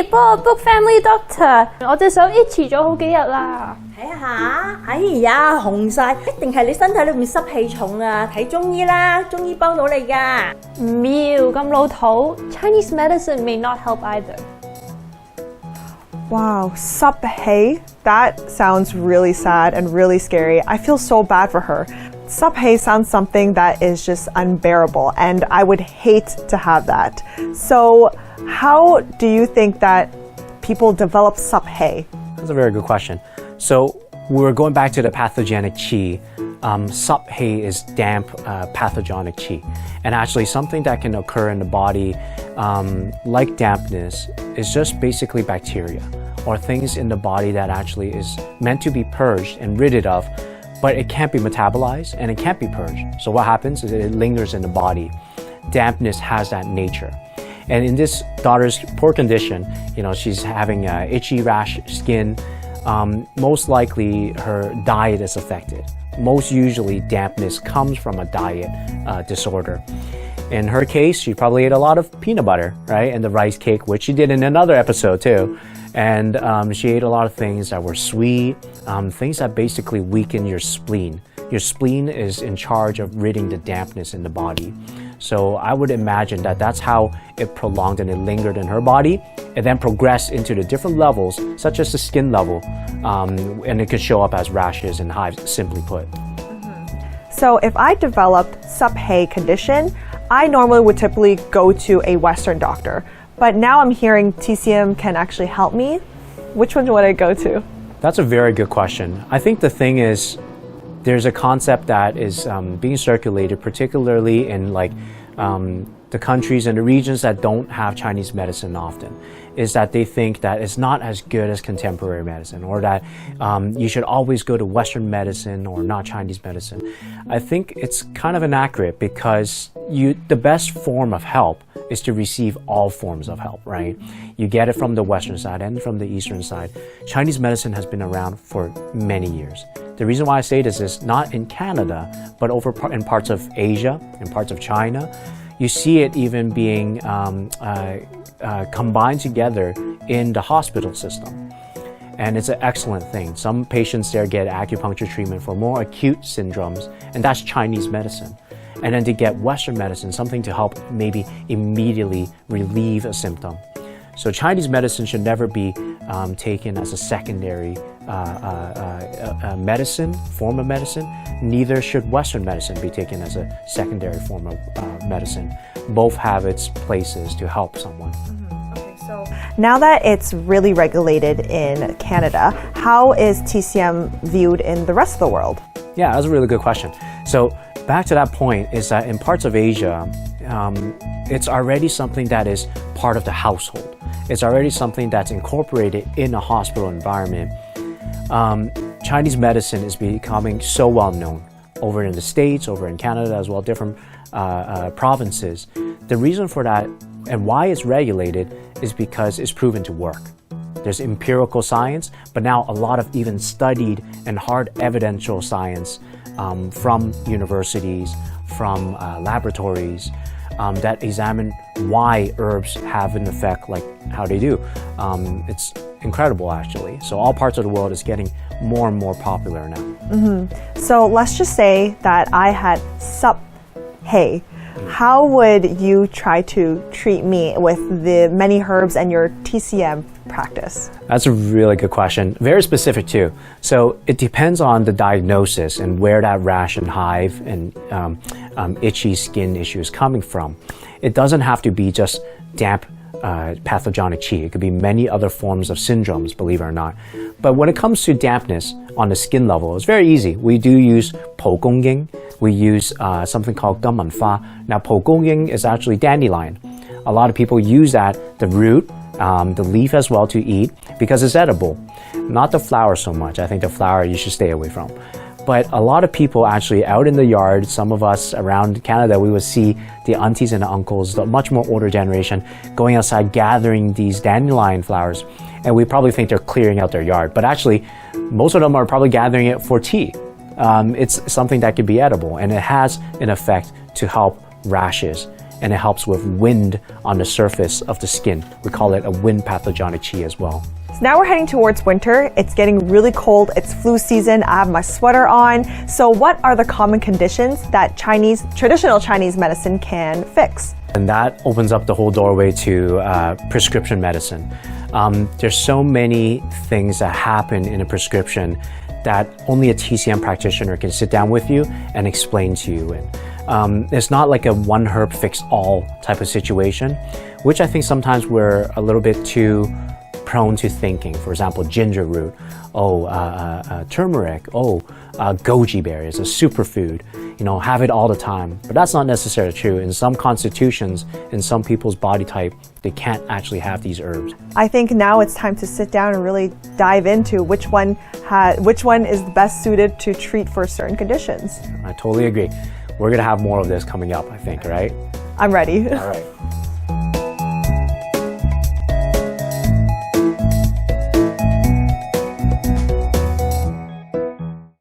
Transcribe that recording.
幫我 book family doctor， 我隻手 itchy 咗好幾日啦。睇下，哎呀，紅晒，一定係你身體裏面濕氣重啊！睇中醫啦，中醫幫到你㗎。唔要咁老土 ，Chinese medicine may not help either. Wow, 濕氣? That sounds really sad and really scary. I feel so bad for her. 濕氣 sounds something that is just unbearable, and I would hate to have that. So, how do you think that people develop 濕氣? That's a very good question. So we're going back to the pathogenic qi. 濕氣 is damp, pathogenic qi. And actually something that can occur in the body, like dampness, is just basically bacteria or things in the body that actually is meant to be purged and rid of, but it can't be metabolized and it can't be purged. So what happens is it lingers in the body. Dampness has that nature. And in this daughter's poor condition, she's having itchy rash skin. Most likely her diet is affected. Most usually dampness comes from a diet disorder. In her case, she probably ate a lot of peanut butter, right? And the rice cake, which she did in another episode too. And she ate a lot of things that were sweet, things that basically weaken your spleen. Your spleen is in charge of ridding the dampness in the body. So I would imagine that that's how it prolonged and it lingered in her body. It then progressed into the different levels, such as the skin level, and it could show up as rashes and hives, simply put. So if I developed 濕氣 condition, I normally would typically go to a Western doctor. But now I'm hearing TCM can actually help me. Which one would I go to? That's a very good question. I think the thing is, there's a concept that is being circulated, particularly in the countries and the regions that don't have Chinese medicine often, is that they think that it's not as good as contemporary medicine, or that you should always go to Western medicine or not Chinese medicine. I think it's kind of inaccurate, because the best form of help is to receive all forms of help, right? You get it from the Western side and from the Eastern side. Chinese medicine has been around for many years. The reason why I say this is not in Canada, but in parts of Asia, in parts of China. You see it even being combined together in the hospital system. And it's an excellent thing. Some patients there get acupuncture treatment for more acute syndromes, and that's Chinese medicine. And then they get Western medicine, something to help maybe immediately relieve a symptom. So Chinese medicine should never be taken as a secondary form of medicine. Neither should Western medicine be taken as a secondary form of medicine. Both have its places to help someone. Okay, so now that it's really regulated in Canada, how is TCM viewed in the rest of the world? Yeah, that's a really good question. So back to that point is that in parts of Asia, it's already something that is part of the household. It's already something that's incorporated in a hospital environment. Chinese medicine is becoming so well known over in the States, over in Canada as well, different provinces. The reason for that and why it's regulated is because it's proven to work. There's empirical science, but now a lot of even studied and hard evidential science from universities, from laboratories that examine why herbs have an effect like how they do. It's incredible, actually. So all parts of the world is getting more and more popular now. So let's just say that I had 濕氣. How would you try to treat me with the many herbs and your TCM practice? That's a really good question. Very specific too. So it depends on the diagnosis and where that rash and hive and itchy skin issue is coming from. It doesn't have to be just damp pathogenic qi. It could be many other forms of syndromes, believe it or not. But when it comes to dampness on the skin level, it's very easy. We do use 蒲公英. We use something called 金銀花. Now, 蒲公英 is actually dandelion. A lot of people use that, the root, the leaf as well, to eat because it's edible. Not the flower so much. I think the flower you should stay away from. But a lot of people actually out in the yard, some of us around Canada, we would see the aunties and the uncles, the much more older generation, going outside gathering these dandelion flowers. And we probably think they're clearing out their yard. But actually, most of them are probably gathering it for tea. It's something that could be edible, and it has an effect to help rashes and it helps with wind on the surface of the skin. We call it a wind pathogenic qi as well. So now we're heading towards winter. It's getting really cold. It's flu season. I have my sweater on. So what are the common conditions that traditional Chinese medicine can fix? And that opens up the whole doorway to prescription medicine. There's so many things that happen in a prescription that only a TCM practitioner can sit down with you and explain to you. And it's not like a one herb fix all type of situation, which I think sometimes we're a little bit too prone to thinking. For example, ginger root, turmeric, goji berry is a superfood, have it all the time. But that's not necessarily true. In some constitutions, in some people's body type, they can't actually have these herbs. I think now it's time to sit down and really dive into which one is best suited to treat for certain conditions. I totally agree. We're gonna have more of this coming up, I think, right? I'm ready. All right.